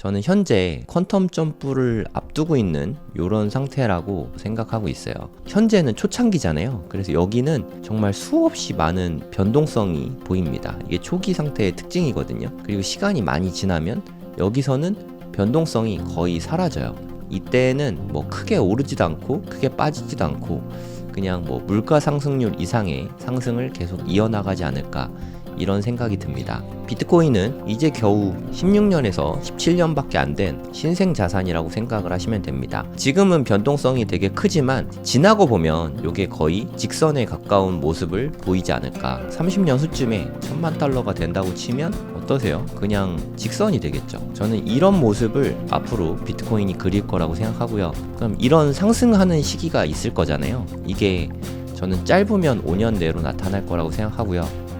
저는 현재 퀀텀 점프를 앞두고 있는 이런 상태라고 생각하고 있어요. 현재는 초창기잖아요. 그래서 여기는 정말 수없이 많은 변동성이 보입니다. 이게 초기 상태의 특징이거든요. 그리고 시간이 많이 지나면 여기서는 변동성이 거의 사라져요. 이때는 뭐 크게 오르지도 않고 크게 빠지지도 않고 그냥 뭐 물가 상승률 이상의 상승을 계속 이어나가지 않을까, 이런 생각이 듭니다. 비트코인은 이제 겨우 16년에서 17년밖에 안 된 신생 자산이라고 생각을 하시면 됩니다. 지금은 변동성이 되게 크지만 지나고 보면 이게 거의 직선에 가까운 모습을 보이지 않을까. 30년 후쯤에 $10,000가 된다고 치면 어떠세요? 그냥 직선이 되겠죠. 저는 이런 모습을 앞으로 비트코인이 그릴 거라고 생각하고요. 그럼 이런 상승하는 시기가 있을 거잖아요. 이게 저는 짧으면 5년 내로 나타날 거라고 생각하고요.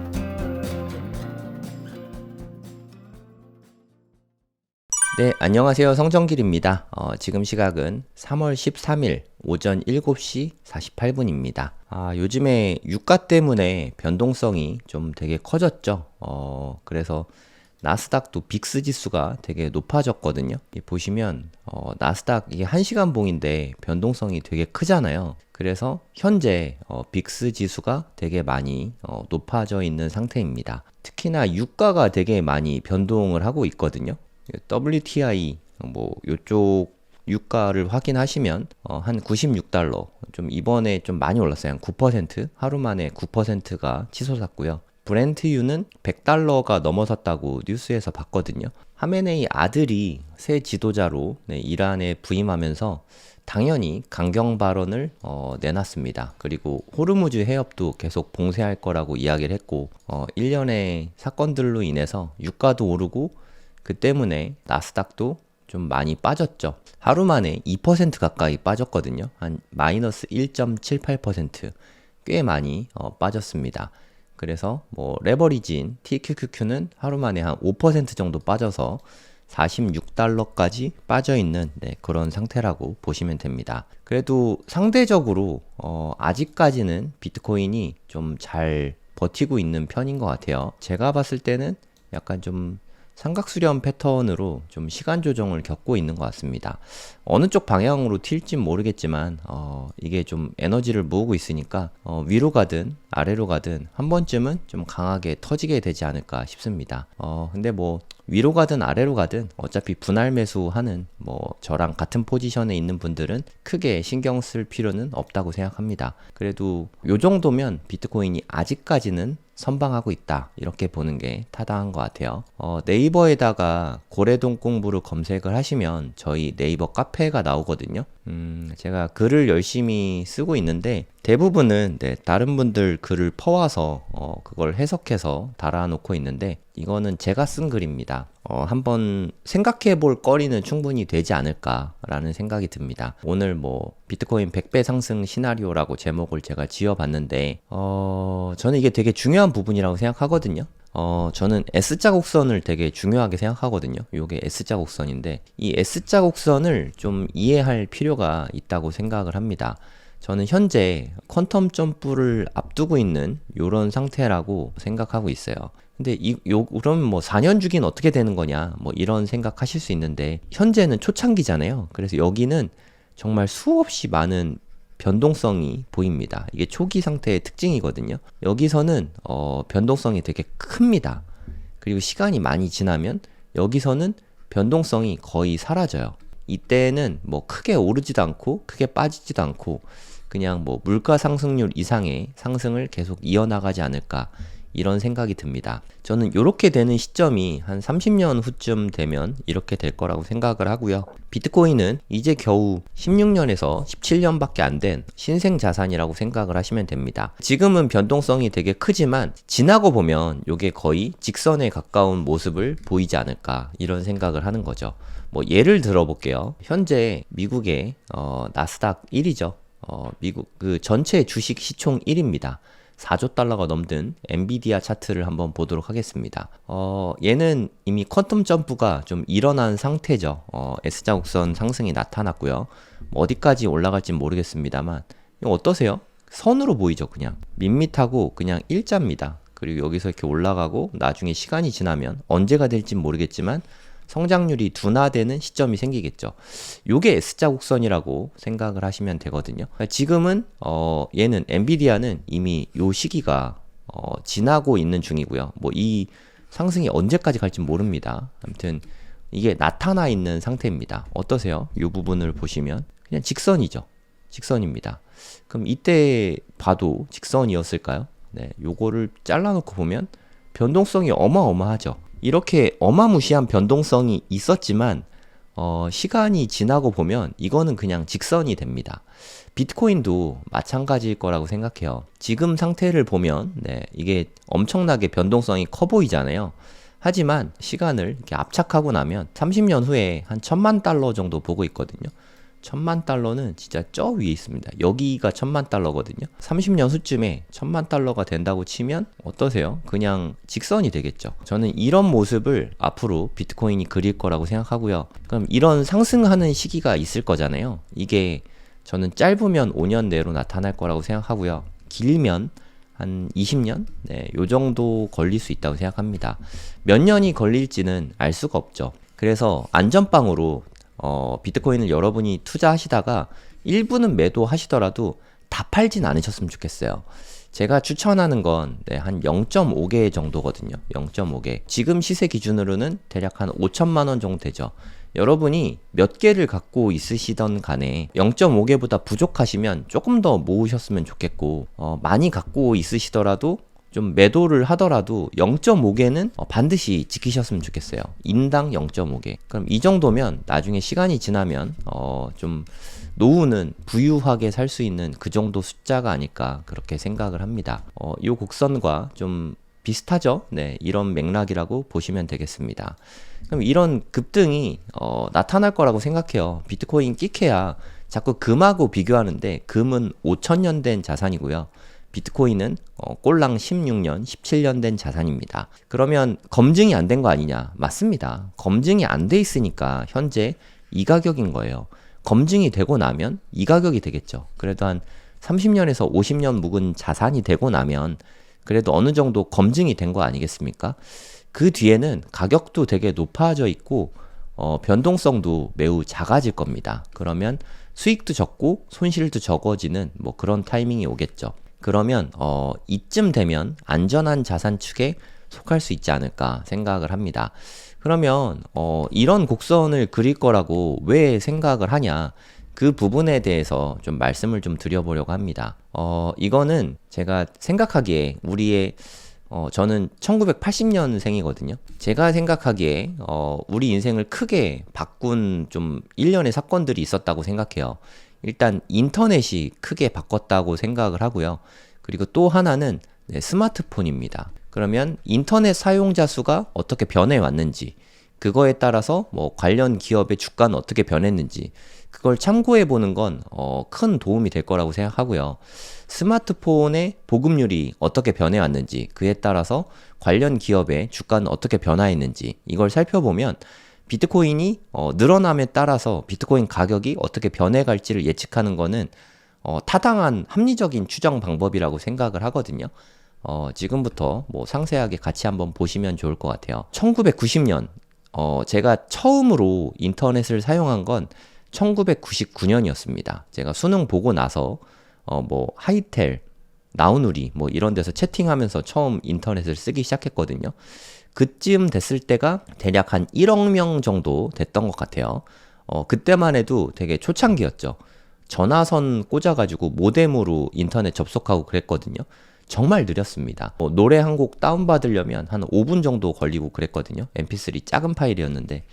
네, 안녕하세요. 성정길입니다. 지금 시각은 3월 13일 오전 7시 48분입니다. 요즘에 유가 때문에 변동성이 좀 되게 커졌죠. 그래서 나스닥도 빅스 지수가 되게 높아졌거든요. 보시면 나스닥 이게 1시간 봉인데 변동성이 되게 크잖아요. 그래서 현재 빅스 지수가 되게 많이 높아져 있는 상태입니다. 특히나 유가가 되게 많이 변동을 하고 있거든요. WTI 뭐 요쪽 유가를 확인하시면 한 $96, 좀 이번에 좀 많이 올랐어요. 한 9%, 하루 만에 9%가 치솟았고요. 브렌트유는 $100가 넘어섰다고 뉴스에서 봤거든요. 하메네이 아들이 새 지도자로 이란에 부임하면서 당연히 강경 발언을 내놨습니다. 그리고 호르무즈 해협도 계속 봉쇄할 거라고 이야기를 했고 1년의 사건들로 인해서 유가도 오르고 그 때문에 나스닥도 좀 많이 빠졌죠. 하루 만에 2% 가까이 빠졌거든요. 한 마이너스 1.78%, 꽤 많이 빠졌습니다. 그래서 뭐 레버리지인 TQQQ는 하루 만에 한 5% 정도 빠져서 $46까지 빠져있는 그런 상태라고 보시면 됩니다. 그래도 상대적으로 아직까지는 비트코인이 좀 잘 버티고 있는 편인 것 같아요. 제가 봤을 때는 약간 좀 삼각수렴 패턴으로 좀 시간 조정을 겪고 있는 것 같습니다. 어느 쪽 방향으로 튈진 모르겠지만 이게 좀 에너지를 모으고 있으니까 위로 가든 아래로 가든 한 번쯤은 좀 강하게 터지게 되지 않을까 싶습니다. 근데 뭐 위로 가든 아래로 가든 어차피 분할 매수하는 뭐 저랑 같은 포지션에 있는 분들은 크게 신경 쓸 필요는 없다고 생각합니다. 그래도 요 정도면 비트코인이 아직까지는 선방하고 있다, 이렇게 보는 게 타당한 것 같아요. 네이버에다가 고래동 공부를 검색을 하시면 저희 네이버 카페가 나오거든요. 제가 글을 열심히 쓰고 있는데 대부분은 다른 분들 글을 퍼와서 그걸 해석해서 달아놓고 있는데 이거는 제가 쓴 글입니다. 한번 생각해 볼 거리는 충분히 되지 않을까라는 생각이 듭니다. 오늘 뭐 비트코인 100배 상승 시나리오라고 제목을 제가 지어봤는데 저는 이게 되게 중요한 부분이라고 생각하거든요. 저는 S자곡선을 되게 중요하게 생각하거든요. 요게 S자곡선인데 이 S자곡선을 좀 이해할 필요가 있다고 생각을 합니다. 저는 현재 퀀텀 점프를 앞두고 있는 이런 상태라고 생각하고 있어요. 근데 그럼 뭐 4년 주기는 어떻게 되는 거냐, 뭐 이런 생각하실 수 있는데 현재는 초창기잖아요. 그래서 여기는 정말 수없이 많은 변동성이 보입니다. 이게 초기 상태의 특징이거든요. 여기서는 변동성이 되게 큽니다. 그리고 시간이 많이 지나면 여기서는 변동성이 거의 사라져요. 이때는 뭐 크게 오르지도 않고 크게 빠지지도 않고 그냥 뭐 물가 상승률 이상의 상승을 계속 이어나가지 않을까, 이런 생각이 듭니다. 저는 이렇게 되는 시점이 한 30년 후쯤 되면 이렇게 될 거라고 생각을 하고요. 비트코인은 이제 겨우 16년에서 17년밖에 안 된 신생 자산이라고 생각을 하시면 됩니다. 지금은 변동성이 되게 크지만 지나고 보면 이게 거의 직선에 가까운 모습을 보이지 않을까, 이런 생각을 하는 거죠. 뭐 예를 들어 볼게요. 현재 미국의 나스닥 1위죠. 미국 그 전체 주식 시총 1위입니다. 4조 달러가 넘는 엔비디아 차트를 한번 보도록 하겠습니다. 얘는 이미 퀀텀 점프가 좀 일어난 상태죠. S자곡선 상승이 나타났고요. 뭐 어디까지 올라갈지 모르겠습니다만 이거 어떠세요? 선으로 보이죠. 그냥 밋밋하고 그냥 일자입니다. 그리고 여기서 이렇게 올라가고 나중에 시간이 지나면 언제가 될진 모르겠지만 성장률이 둔화되는 시점이 생기겠죠. 요게 S자 곡선이라고 생각을 하시면 되거든요. 지금은 얘는 엔비디아는 이미 요 시기가 지나고 있는 중이고요. 뭐 이 상승이 언제까지 갈지 모릅니다. 아무튼 이게 나타나 있는 상태입니다. 어떠세요? 이 부분을 보시면 그냥 직선이죠. 직선입니다. 그럼 이때 봐도 직선이었을까요? 네, 요거를 잘라놓고 보면 변동성이 어마어마하죠. 이렇게 어마무시한 변동성이 있었지만 시간이 지나고 보면 이거는 그냥 직선이 됩니다. 비트코인도 마찬가지일 거라고 생각해요. 지금 상태를 보면 네, 이게 엄청나게 변동성이 커 보이잖아요. 하지만 시간을 이렇게 압착하고 나면 30년 후에 한 1000만 달러 정도 보고 있거든요. 1000만 달러는 진짜 저 위에 있습니다. 여기가 1000만 달러거든요. 30년 후쯤에 1000만 달러가 된다고 치면 어떠세요? 그냥 직선이 되겠죠. 저는 이런 모습을 앞으로 비트코인이 그릴 거라고 생각하고요. 그럼 이런 상승하는 시기가 있을 거잖아요. 이게 저는 짧으면 5년 내로 나타날 거라고 생각하고요. 길면 한 20년? 네, 요 정도 걸릴 수 있다고 생각합니다. 몇 년이 걸릴지는 알 수가 없죠. 그래서 안전빵으로 비트코인을 여러분이 투자하시다가 일부는 매도하시더라도 다 팔진 않으셨으면 좋겠어요. 제가 추천하는 건 한 0.5개 정도거든요. 0.5개. 지금 시세 기준으로는 대략 한 5천만 원 정도 되죠. 여러분이 몇 개를 갖고 있으시던 간에 0.5개보다 부족하시면 조금 더 모으셨으면 좋겠고 많이 갖고 있으시더라도 좀 매도를 하더라도 0.5개는 반드시 지키셨으면 좋겠어요. 인당 0.5개. 그럼 이 정도면 나중에 시간이 지나면 좀 노후는 부유하게 살 수 있는 그 정도 숫자가 아닐까 그렇게 생각을 합니다. 이 곡선과 좀 비슷하죠? 네, 이런 맥락이라고 보시면 되겠습니다. 그럼 이런 급등이 나타날 거라고 생각해요. 비트코인 끼케야 자꾸 금하고 비교하는데 금은 5,000년 된 자산이고요. 비트코인은 꼴랑 16년, 17년 된 자산입니다. 그러면 검증이 안 된 거 아니냐? 맞습니다. 검증이 안 돼 있으니까 현재 이 가격인 거예요. 검증이 되고 나면 이 가격이 되겠죠. 그래도 한 30년에서 50년 묵은 자산이 되고 나면 그래도 어느 정도 검증이 된 거 아니겠습니까? 그 뒤에는 가격도 되게 높아져 있고 변동성도 매우 작아질 겁니다. 그러면 수익도 적고 손실도 적어지는 뭐 그런 타이밍이 오겠죠. 그러면 이쯤 되면 안전한 자산 축에 속할 수 있지 않을까 생각을 합니다. 그러면 이런 곡선을 그릴 거라고 왜 생각을 하냐? 그 부분에 대해서 좀 말씀을 좀 드려보려고 합니다. 이거는 제가 생각하기에 저는 1980년생이거든요. 제가 생각하기에 우리 인생을 크게 바꾼 좀 일련의 사건들이 있었다고 생각해요. 일단 인터넷이 크게 바꿨다고 생각을 하고요. 그리고 또 하나는 스마트폰입니다. 그러면 인터넷 사용자 수가 어떻게 변해 왔는지, 그거에 따라서 뭐 관련 기업의 주가는 어떻게 변했는지 그걸 참고해 보는 건 큰 도움이 될 거라고 생각하고요. 스마트폰의 보급률이 어떻게 변해 왔는지, 그에 따라서 관련 기업의 주가는 어떻게 변화했는지 이걸 살펴보면 비트코인이 늘어남에 따라서 비트코인 가격이 어떻게 변해갈지를 예측하는 거는 타당한 합리적인 추정 방법이라고 생각을 하거든요. 지금부터 뭐 상세하게 같이 한번 보시면 좋을 것 같아요. 1990년 제가 처음으로 인터넷을 사용한 건 1999년이었습니다. 제가 수능 보고 나서 뭐 하이텔, 나우누리 뭐 이런 데서 채팅하면서 처음 인터넷을 쓰기 시작했거든요. 그쯤 됐을 때가 대략 한 1억 명 정도 됐던 것 같아요. 그때만 해도 되게 초창기였죠. 전화선 꽂아가지고 모뎀으로 인터넷 접속하고 그랬거든요. 정말 느렸습니다. 노래 한 곡 다운받으려면 한 5분 정도 걸리고 그랬거든요. mp3 작은 파일이었는데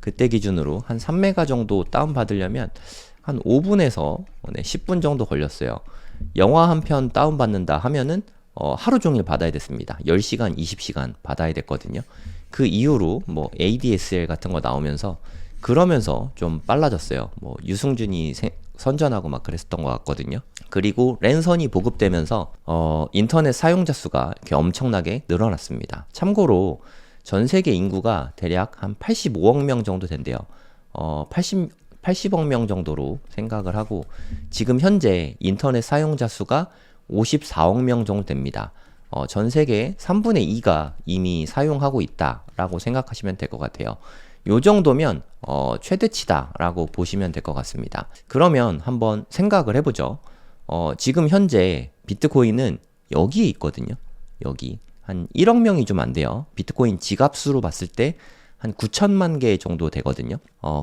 그때 기준으로 한 3메가 정도 다운받으려면 한 5분에서 10분 정도 걸렸어요. 영화 한 편 다운받는다 하면은 하루 종일 받아야 됐습니다. 10시간, 20시간 받아야 됐거든요. 그 이후로 뭐 ADSL 같은 거 나오면서 그러면서 좀 빨라졌어요. 뭐 유승준이 선전하고 막 그랬었던 것 같거든요. 그리고 랜선이 보급되면서 인터넷 사용자 수가 이렇게 엄청나게 늘어났습니다. 참고로 전 세계 인구가 대략 한 85억 명 정도 된대요. 80억 명 정도로 생각을 하고 지금 현재 인터넷 사용자 수가 54억 명 정도 됩니다. 전 세계 3분의 2가 이미 사용하고 있다라고 생각하시면 될 것 같아요. 요 정도면 최대치다라고 보시면 될 것 같습니다. 그러면 한번 생각을 해보죠. 지금 현재 비트코인은 여기에 있거든요. 여기 한 1억 명이 좀 안 돼요. 비트코인 지갑수로 봤을 때 한 9천만 개 정도 되거든요.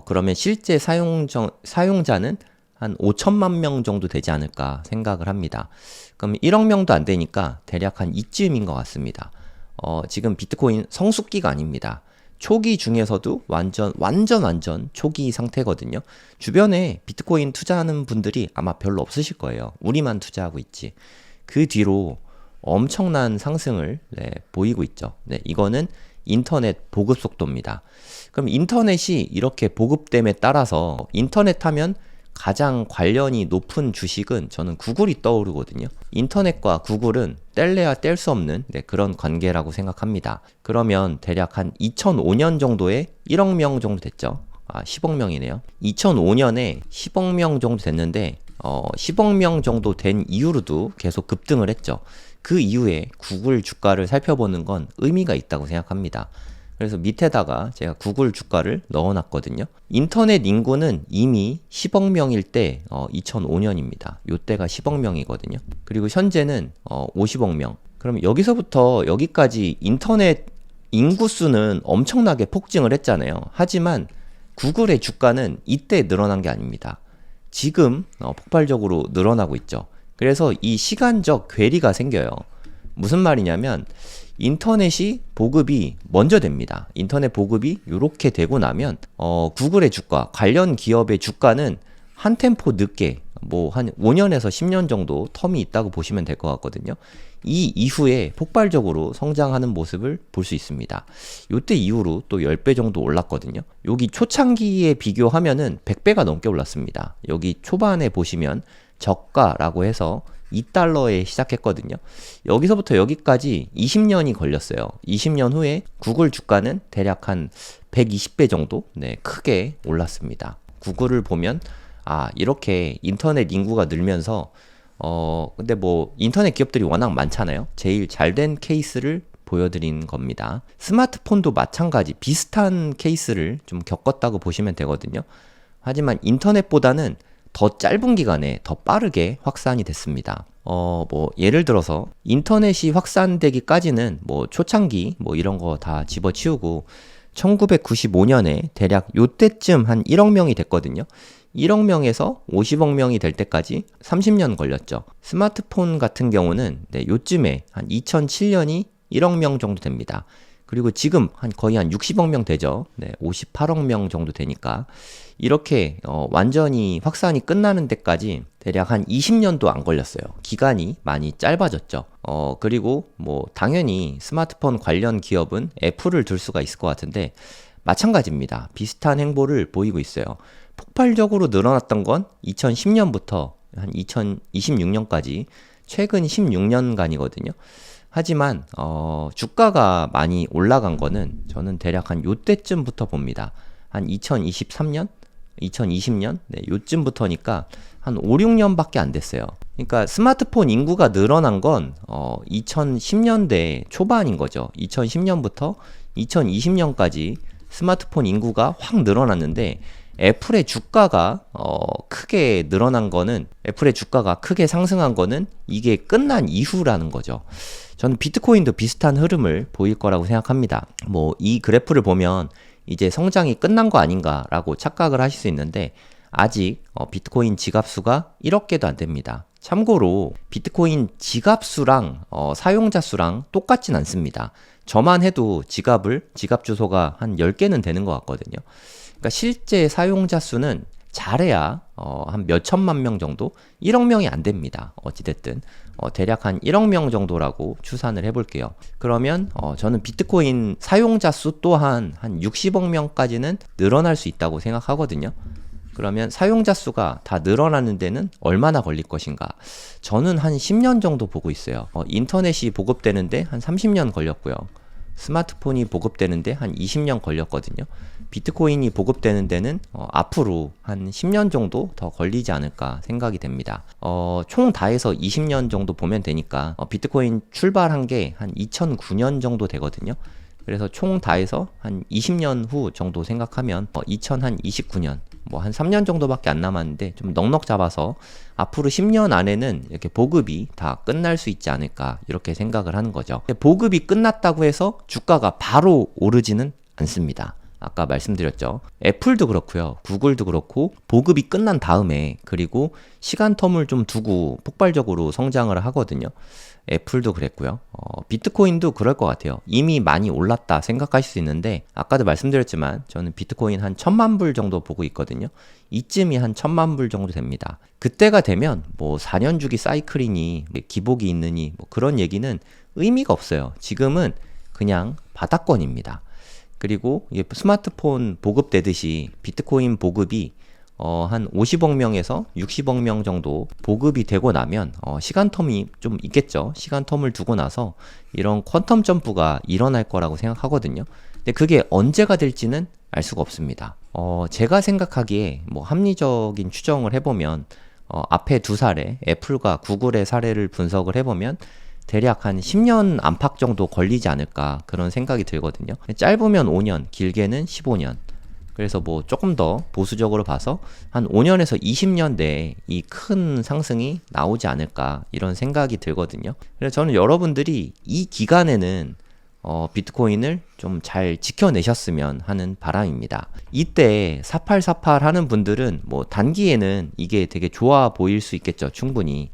그러면 실제 사용자는 한 5천만 명 정도 되지 않을까 생각을 합니다. 그럼 1억 명도 안 되니까 대략 한 이쯤인 것 같습니다. 지금 비트코인 성숙기가 아닙니다. 초기 중에서도 완전 초기 상태거든요. 주변에 비트코인 투자하는 분들이 아마 별로 없으실 거예요. 우리만 투자하고 있지. 그 뒤로 엄청난 상승을 보이고 있죠. 네, 이거는 인터넷 보급 속도입니다. 그럼 인터넷이 이렇게 보급됨에 따라서 인터넷 하면 가장 관련이 높은 주식은 저는 구글이 떠오르거든요. 인터넷과 구글은 뗄래야 뗄 수 없는 그런 관계라고 생각합니다. 그러면 대략 한 2005년 정도에 1억 명 정도 됐죠. 10억 명이네요. 2005년에 10억 명 정도 됐는데 10억 명 정도 된 이후로도 계속 급등을 했죠. 그 이후에 구글 주가를 살펴보는 건 의미가 있다고 생각합니다. 그래서 밑에다가 제가 구글 주가를 넣어놨거든요. 인터넷 인구는 이미 10억 명일 때 2005년입니다. 요때가 10억 명이거든요. 그리고 현재는 50억 명. 그럼 여기서부터 여기까지 인터넷 인구 수는 엄청나게 폭증을 했잖아요. 하지만 구글의 주가는 이때 늘어난 게 아닙니다. 지금 폭발적으로 늘어나고 있죠. 그래서 이 시간적 괴리가 생겨요. 무슨 말이냐면 인터넷이 보급이 먼저 됩니다. 인터넷 보급이 이렇게 되고 나면 구글의 주가, 관련 기업의 주가는 한 템포 늦게 뭐 한 5년에서 10년 정도 텀이 있다고 보시면 될 것 같거든요. 이 이후에 폭발적으로 성장하는 모습을 볼 수 있습니다. 이때 이후로 또 10배 정도 올랐거든요. 여기 초창기에 비교하면은 100배가 넘게 올랐습니다. 여기 초반에 보시면 저가라고 해서 2달러에 시작했거든요. 여기서부터 여기까지 20년이 걸렸어요. 20년 후에 구글 주가는 대략 한 120배 정도 크게 올랐습니다. 구글을 보면 이렇게 인터넷 인구가 늘면서 근데 뭐 인터넷 기업들이 워낙 많잖아요. 제일 잘된 케이스를 보여드린 겁니다. 스마트폰도 마찬가지 비슷한 케이스를 좀 겪었다고 보시면 되거든요. 하지만 인터넷보다는 더 짧은 기간에 더 빠르게 확산이 됐습니다. 뭐 예를 들어서 인터넷이 확산되기까지는 뭐 초창기 뭐 이런 거 다 집어치우고 1995년에 대략 요때쯤 한 1억 명이 됐거든요. 1억 명에서 50억 명이 될 때까지 30년 걸렸죠. 스마트폰 같은 경우는 요쯤에 한 2007년이 1억 명 정도 됩니다. 그리고 지금 거의 한 60억 명 되죠. 58억 명 정도 되니까 이렇게 완전히 확산이 끝나는 데까지 대략 한 20년도 안 걸렸어요. 기간이 많이 짧아졌죠. 그리고 뭐 당연히 스마트폰 관련 기업은 애플을 들 수가 있을 것 같은데 마찬가지입니다. 비슷한 행보를 보이고 있어요. 폭발적으로 늘어났던 건 2010년부터 한 2026년까지 최근 16년간이거든요. 하지만 주가가 많이 올라간 거는 저는 대략 한 요때쯤부터 봅니다. 한 2023년? 2020년? 요쯤부터니까 한 5, 6년밖에 안 됐어요. 그러니까 스마트폰 인구가 늘어난 건 2010년대 초반인 거죠. 2010년부터 2020년까지 스마트폰 인구가 확 늘어났는데 애플의 주가가 크게 늘어난 거는 애플의 주가가 크게 상승한 거는 이게 끝난 이후라는 거죠. 저는 비트코인도 비슷한 흐름을 보일 거라고 생각합니다. 뭐 이 그래프를 보면 이제 성장이 끝난 거 아닌가라고 착각을 하실 수 있는데 아직 비트코인 지갑수가 1억 개도 안 됩니다. 참고로 비트코인 지갑수랑 사용자 수랑 똑같진 않습니다. 저만 해도 지갑 주소가 한 10개는 되는 것 같거든요. 그러니까 실제 사용자 수는 잘해야 한 몇천만 명 정도? 1억 명이 안 됩니다. 어찌됐든 대략 한 1억 명 정도라고 추산을 해볼게요. 그러면 저는 비트코인 사용자 수 또한 한 60억 명까지는 늘어날 수 있다고 생각하거든요. 그러면 사용자 수가 다 늘어나는 데는 얼마나 걸릴 것인가? 저는 한 10년 정도 보고 있어요. 인터넷이 보급되는데 한 30년 걸렸고요. 스마트폰이 보급되는데 한 20년 걸렸거든요. 비트코인이 보급되는 데는 앞으로 한 10년 정도 더 걸리지 않을까 생각이 됩니다. 총 다 해서 20년 정도 보면 되니까 비트코인 출발한 게 한 2009년 정도 되거든요. 그래서 총 다 해서 한 20년 후 정도 생각하면 2029년 뭐 한 3년 정도밖에 안 남았는데 좀 넉넉 잡아서 앞으로 10년 안에는 이렇게 보급이 다 끝날 수 있지 않을까 이렇게 생각을 하는 거죠. 보급이 끝났다고 해서 주가가 바로 오르지는 않습니다. 아까 말씀드렸죠. 애플도 그렇고요. 구글도 그렇고 보급이 끝난 다음에 그리고 시간 텀을 좀 두고 폭발적으로 성장을 하거든요. 애플도 그랬고요. 비트코인도 그럴 것 같아요. 이미 많이 올랐다 생각하실 수 있는데 아까도 말씀드렸지만 저는 비트코인 한 1,000만 불 정도 보고 있거든요. 이쯤이 한 1,000만 불 정도 됩니다. 그때가 되면 뭐 4년 주기 사이클이니 기복이 있느니 뭐 그런 얘기는 의미가 없어요. 지금은 그냥 바닥권입니다. 그리고 이게 스마트폰 보급되듯이 비트코인 보급이 한 50억 명에서 60억 명 정도 보급이 되고 나면 시간 텀이 좀 있겠죠. 시간 텀을 두고 나서 이런 퀀텀 점프가 일어날 거라고 생각하거든요. 근데 그게 언제가 될지는 알 수가 없습니다. 제가 생각하기에 뭐 합리적인 추정을 해보면 앞에 두 사례 애플과 구글의 사례를 분석을 해보면 대략 한 10년 안팎 정도 걸리지 않을까 그런 생각이 들거든요. 짧으면 5년, 길게는 15년. 그래서 뭐 조금 더 보수적으로 봐서 한 5년에서 20년 내에 이 큰 상승이 나오지 않을까 이런 생각이 들거든요. 그래서 저는 여러분들이 이 기간에는 비트코인을 좀 잘 지켜내셨으면 하는 바람입니다. 이때 4848 하는 분들은 뭐 단기에는 이게 되게 좋아 보일 수 있겠죠. 충분히.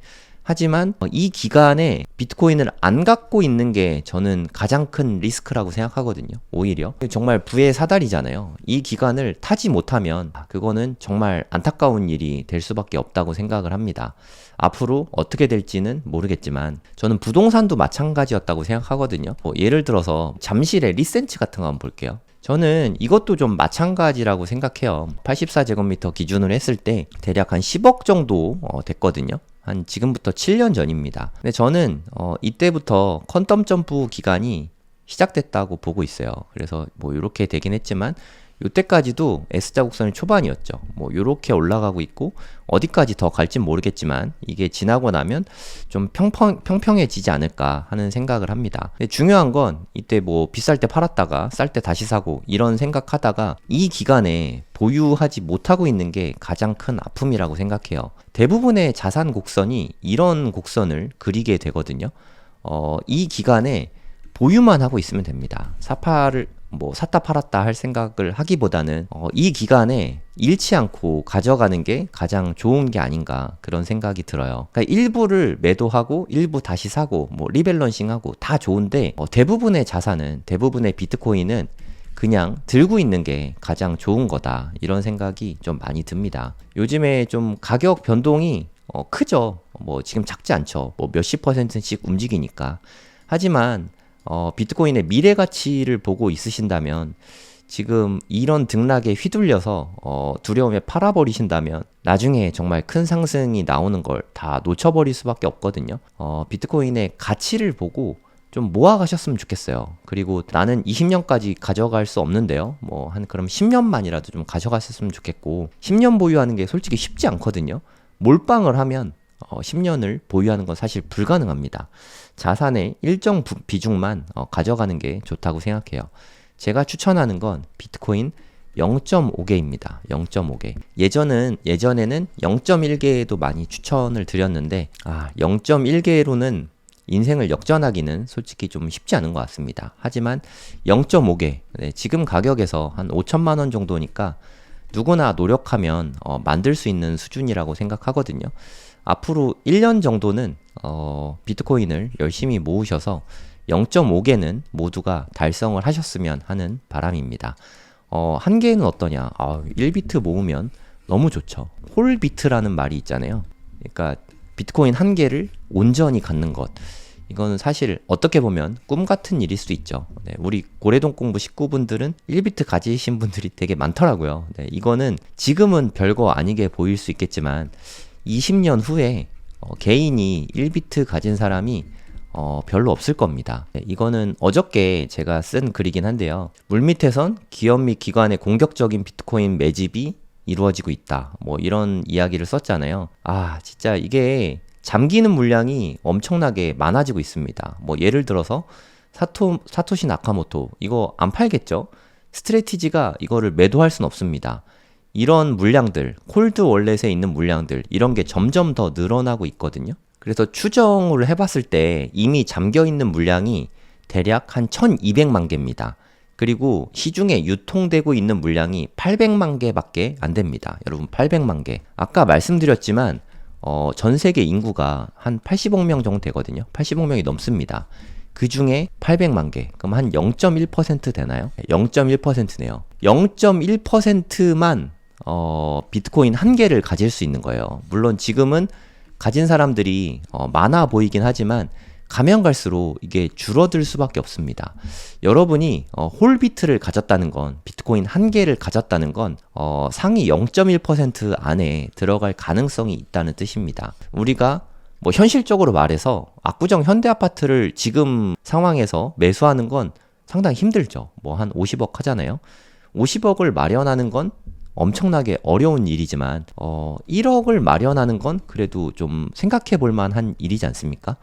하지만 이 기간에 비트코인을 안 갖고 있는 게 저는 가장 큰 리스크라고 생각하거든요. 오히려 정말 부의 사달이잖아요. 이 기간을 타지 못하면 그거는 정말 안타까운 일이 될 수밖에 없다고 생각을 합니다. 앞으로 어떻게 될지는 모르겠지만 저는 부동산도 마찬가지였다고 생각하거든요. 예를 들어서 잠실의 리센츠 같은 거 한번 볼게요. 저는 이것도 좀 마찬가지라고 생각해요. 84제곱미터 기준으로 했을 때 대략 한 10억 정도 됐거든요. 한 지금부터 7년 전입니다. 근데 저는 이때부터 퀀텀 점프 기간이 시작됐다고 보고 있어요. 그래서 뭐 이렇게 되긴 했지만 이때까지도 S자곡선이 초반이었죠. 뭐 이렇게 올라가고 있고 어디까지 더 갈진 모르겠지만 이게 지나고 나면 좀 평평해지지 않을까 하는 생각을 합니다. 근데 중요한 건 이때 뭐 비쌀 때 팔았다가 쌀 때 다시 사고 이런 생각하다가 이 기간에 보유하지 못하고 있는 게 가장 큰 아픔이라고 생각해요. 대부분의 자산 곡선이 이런 곡선을 그리게 되거든요. 이 기간에 보유만 하고 있으면 됩니다. 사파를 뭐 샀다 팔았다 할 생각을 하기보다는 이 기간에 잃지 않고 가져가는 게 가장 좋은 게 아닌가 그런 생각이 들어요. 그러니까 일부를 매도하고 일부 다시 사고 뭐 리밸런싱하고 다 좋은데 대부분의 자산은 대부분의 비트코인은 그냥 들고 있는 게 가장 좋은 거다 이런 생각이 좀 많이 듭니다. 요즘에 좀 가격 변동이 크죠. 뭐 지금 작지 않죠. 뭐 몇십 %씩 움직이니까. 하지만 비트코인의 미래 가치를 보고 있으신다면 지금 이런 등락에 휘둘려서 두려움에 팔아버리신다면 나중에 정말 큰 상승이 나오는 걸 다 놓쳐버릴 수밖에 없거든요. 비트코인의 가치를 보고 좀 모아가셨으면 좋겠어요. 그리고 나는 20년까지 가져갈 수 없는데요. 뭐 한 그럼 10년만이라도 좀 가져갔었으면 좋겠고 10년 보유하는 게 솔직히 쉽지 않거든요. 몰빵을 하면 10년을 보유하는 건 사실 불가능합니다. 자산의 일정 비중만 가져가는 게 좋다고 생각해요. 제가 추천하는 건 비트코인 0.5개입니다. 0.5개. 예전에는 0.1개도 많이 추천을 드렸는데 0.1개로는 인생을 역전하기는 솔직히 좀 쉽지 않은 것 같습니다. 하지만 0.5개, 지금 가격에서 한 5천만 원 정도니까 누구나 노력하면 만들 수 있는 수준이라고 생각하거든요. 앞으로 1년 정도는 비트코인을 열심히 모으셔서 0.5개는 모두가 달성을 하셨으면 하는 바람입니다. 한 개는 어떠냐? 1비트 모으면 너무 좋죠. 홀비트라는 말이 있잖아요. 그러니까 비트코인 한 개를 온전히 갖는 것. 이거는 사실 어떻게 보면 꿈 같은 일일 수도 있죠. 네, 우리 고래동 공부 식구분들은 1비트 가지신 분들이 되게 많더라고요. 네, 이거는 지금은 별거 아니게 보일 수 있겠지만 20년 후에 개인이 1비트 가진 사람이 별로 없을 겁니다. 네, 이거는 어저께 제가 쓴 글이긴 한데요. 물밑에선 기업 및 기관의 공격적인 비트코인 매집이 이루어지고 있다. 뭐 이런 이야기를 썼잖아요. 진짜 이게 잠기는 물량이 엄청나게 많아지고 있습니다. 뭐 예를 들어서 사토시 나카모토 이거 안 팔겠죠? 스트레티지가 이거를 매도할 순 없습니다. 이런 물량들, 콜드 월렛에 있는 물량들 이런 게 점점 더 늘어나고 있거든요. 그래서 추정을 해봤을 때 이미 잠겨있는 물량이 대략 한 1200만 개입니다. 그리고 시중에 유통되고 있는 물량이 800만 개밖에 안 됩니다. 여러분 800만 개. 아까 말씀드렸지만 전 세계 인구가 한 80억 명 정도 되거든요. 80억 명이 넘습니다. 그 중에 800만 개. 그럼 한 0.1% 되나요? 0.1%네요. 0.1%만 비트코인 한 개를 가질 수 있는 거예요. 물론 지금은 가진 사람들이 많아 보이긴 하지만 가면 갈수록 이게 줄어들 수밖에 없습니다. 여러분이 홀비트를 가졌다는 건, 비트코인 한 개를 가졌다는 건 상위 0.1% 안에 들어갈 가능성이 있다는 뜻입니다. 우리가 뭐 현실적으로 말해서 압구정 현대아파트를 지금 상황에서 매수하는 건 상당히 힘들죠. 뭐 한 50억 하잖아요. 50억을 마련하는 건 엄청나게 어려운 일이지만 1억을 마련하는 건 그래도 좀 생각해 볼 만한 일이지 않습니까?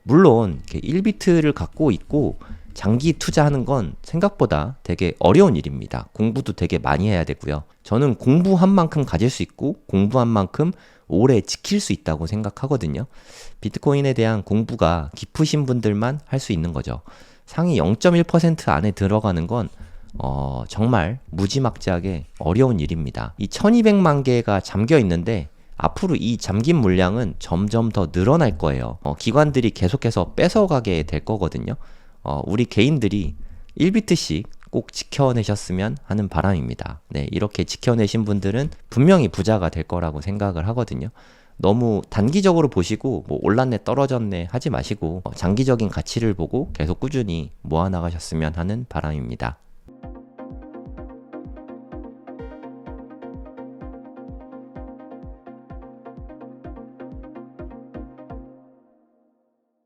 물론 1비트를 갖고 있고 장기 투자하는 건 생각보다 되게 어려운 일입니다. 공부도 되게 많이 해야 되고요. 저는 공부한 만큼 가질 수 있고 공부한 만큼 오래 지킬 수 있다고 생각하거든요. 비트코인에 대한 공부가 깊으신 분들만 할 수 있는 거죠. 상위 0.1% 안에 들어가는 건 정말 무지막지하게 어려운 일입니다. 이 1200만 개가 잠겨 있는데 앞으로 이 잠긴 물량은 점점 더 늘어날 거예요. 기관들이 계속해서 뺏어가게 될 거거든요. 우리 개인들이 1비트씩 꼭 지켜내셨으면 하는 바람입니다. 네, 이렇게 지켜내신 분들은 분명히 부자가 될 거라고 생각을 하거든요. 너무 단기적으로 보시고 뭐 올랐네 떨어졌네 하지 마시고 장기적인 가치를 보고 계속 꾸준히 모아나가셨으면 하는 바람입니다.